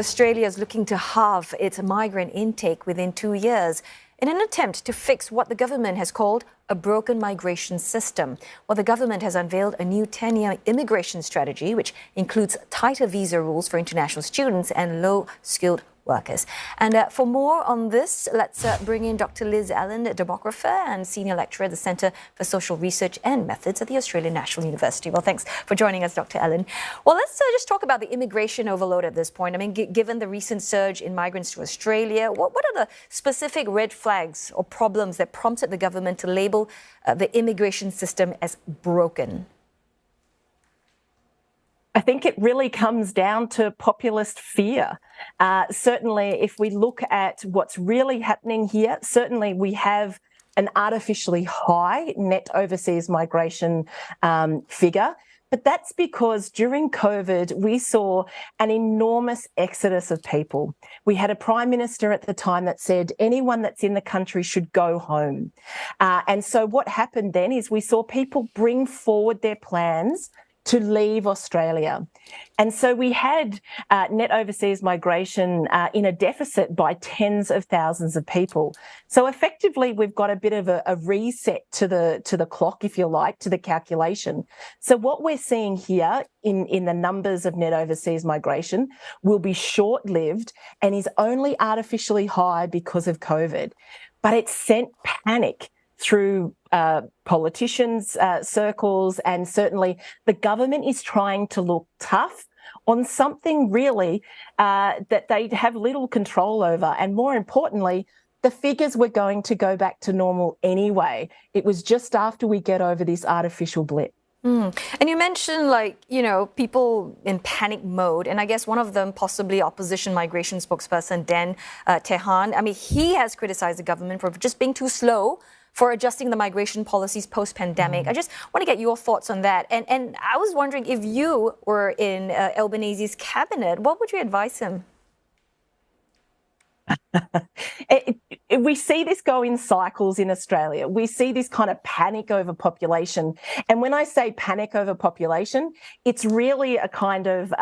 Australia is looking to halve its migrant intake within 2 years in an attempt to fix what the government has called a broken migration system. Well, the government has unveiled a new 10-year immigration strategy, which includes tighter visa rules for international students and low-skilled workers. And for more on this, let's bring in Dr. Liz Allen, Demographer and Senior Lecturer at the Centre for Social Research and Methods at the Australian National University. Well, thanks for joining us, Dr. Allen. Well, let's just talk about the immigration overload at this point. I mean, given the recent surge in migrants to Australia, what are the specific red flags or problems that prompted the government to label the immigration system as broken? I think it really comes down to populist fear. Certainly, if we look at what's really happening here, certainly we have an artificially high net overseas migration figure. But that's because during COVID, we saw an enormous exodus of people. We had a prime minister at the time that said anyone that's in the country should go home. And so what happened then is we saw people bring forward their plans to leave Australia. And so we had net overseas migration in a deficit by tens of thousands of people. So effectively, we've got a bit of a reset to the clock, if you like, to the calculation. So what we're seeing here in the numbers of net overseas migration will be short-lived and is only artificially high because of COVID. But it sent panic through politicians' circles, and certainly the government is trying to look tough on something really that they have little control over. And more importantly, the figures were going to go back to normal anyway. It was just after we get over this artificial blip. And you mentioned, people in panic mode. And I guess one of them, possibly opposition migration spokesperson Dan Tehan, I mean, he has criticized the government for just being too slow for adjusting the migration policies post-pandemic. I just want to get your thoughts on that. And I was wondering, if you were in Albanese's cabinet, what would you advise him? We see this go in cycles in Australia. We see this kind of panic over population. And when I say panic over population, it's really a kind of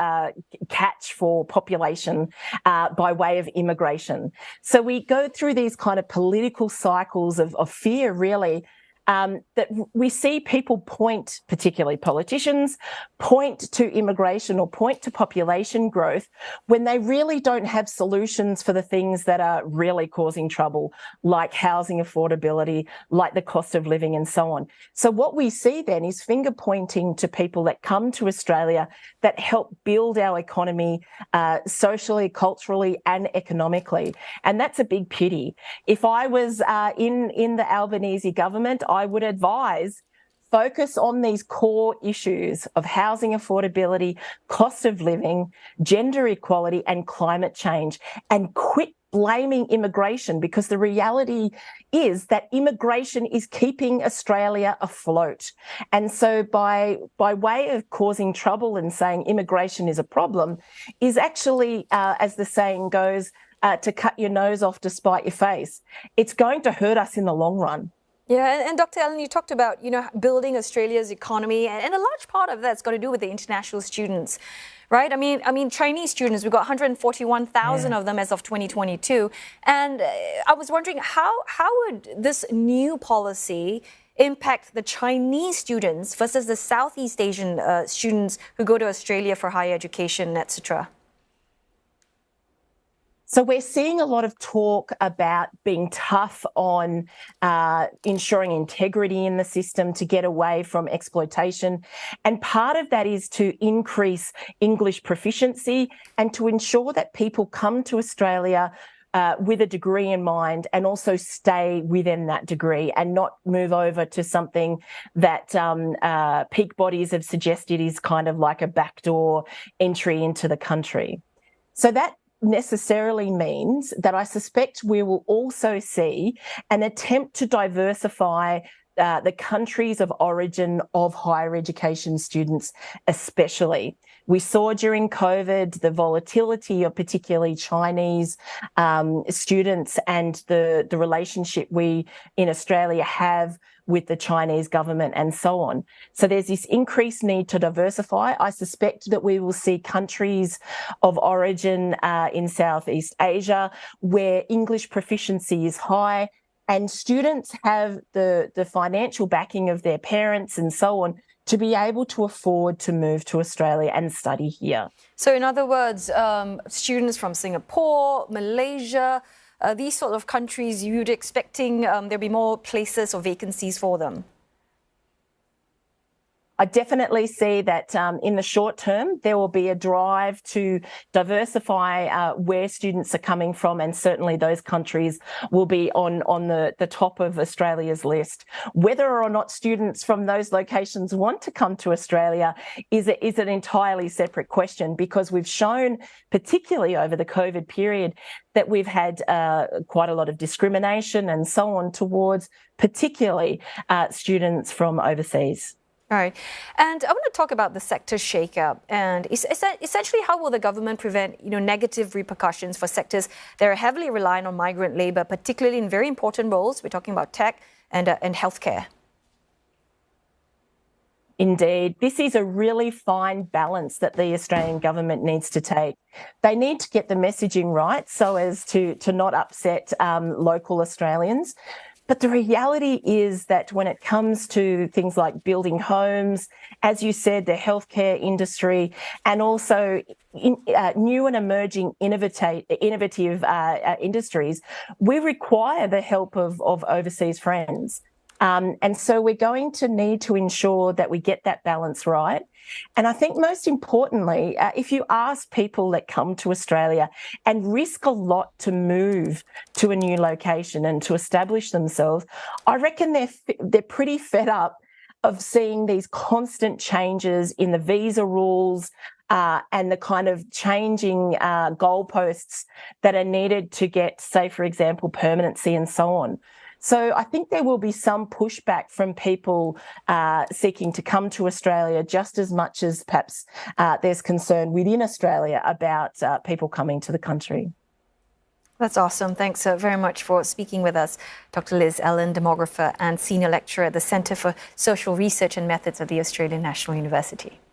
catch for population by way of immigration. So we go through these kind of political cycles of fear, really, that we see people point, particularly politicians, point to immigration or point to population growth when they really don't have solutions for the things that are really causing trouble, like housing affordability, like the cost of living and so on. So what we see then is finger pointing to people that come to Australia that help build our economy socially, culturally and economically. And that's a big pity. If I was in the Albanese government, I would advise focus on these core issues of housing affordability, cost of living, gender equality and climate change, and quit blaming immigration, because the reality is that immigration is keeping Australia afloat. And so by way of causing trouble and saying immigration is a problem is actually, as the saying goes, to cut your nose off to spite your face. It's going to hurt us in the long run. Yeah, and Dr. Allen, you talked about, building Australia's economy, and a large part of that's got to do with the international students, right? I mean, Chinese students, we've got 141,000 of them as of 2022. And I was wondering, how would this new policy impact the Chinese students versus the Southeast Asian students who go to Australia for higher education, etc.? So we're seeing a lot of talk about being tough on ensuring integrity in the system to get away from exploitation. And part of that is to increase English proficiency and to ensure that people come to Australia with a degree in mind and also stay within that degree and not move over to something that peak bodies have suggested is kind of like a backdoor entry into the country. So that necessarily means that I suspect we will also see an attempt to diversify the countries of origin of higher education students especially. We saw during COVID the volatility of particularly Chinese students and the relationship we in Australia have with the Chinese government and so on. So there's this increased need to diversify. I suspect that we will see countries of origin in Southeast Asia where English proficiency is high and students have the financial backing of their parents and so on to be able to afford to move to Australia and study here. So in other words, students from Singapore, Malaysia, these sort of countries, you'd expecting there'll be more places or vacancies for them? I definitely see that in the short term, there will be a drive to diversify where students are coming from, and certainly those countries will be on the top of Australia's list. Whether or not students from those locations want to come to Australia is an entirely separate question, because we've shown, particularly over the COVID period, that we've had quite a lot of discrimination and so on towards particularly students from overseas. All right. And I want to talk about the sector shake-up, and essentially how will the government prevent negative repercussions for sectors that are heavily reliant on migrant labour, particularly in very important roles? We're talking about tech and healthcare. Indeed. This is a really fine balance that the Australian government needs to take. They need to get the messaging right so as to not upset local Australians. But the reality is that when it comes to things like building homes, as you said, the healthcare industry, and also new and emerging innovative industries, we require the help of overseas friends. And so we're going to need to ensure that we get that balance right. And I think most importantly, if you ask people that come to Australia and risk a lot to move to a new location and to establish themselves, I reckon they're pretty fed up of seeing these constant changes in the visa rules and the kind of changing goalposts that are needed to get, say, for example, permanency and so on. So I think there will be some pushback from people seeking to come to Australia, just as much as perhaps there's concern within Australia about people coming to the country. That's awesome. Thanks very much for speaking with us, Dr. Liz Ellen, Demographer and Senior Lecturer at the Centre for Social Research and Methods at the Australian National University.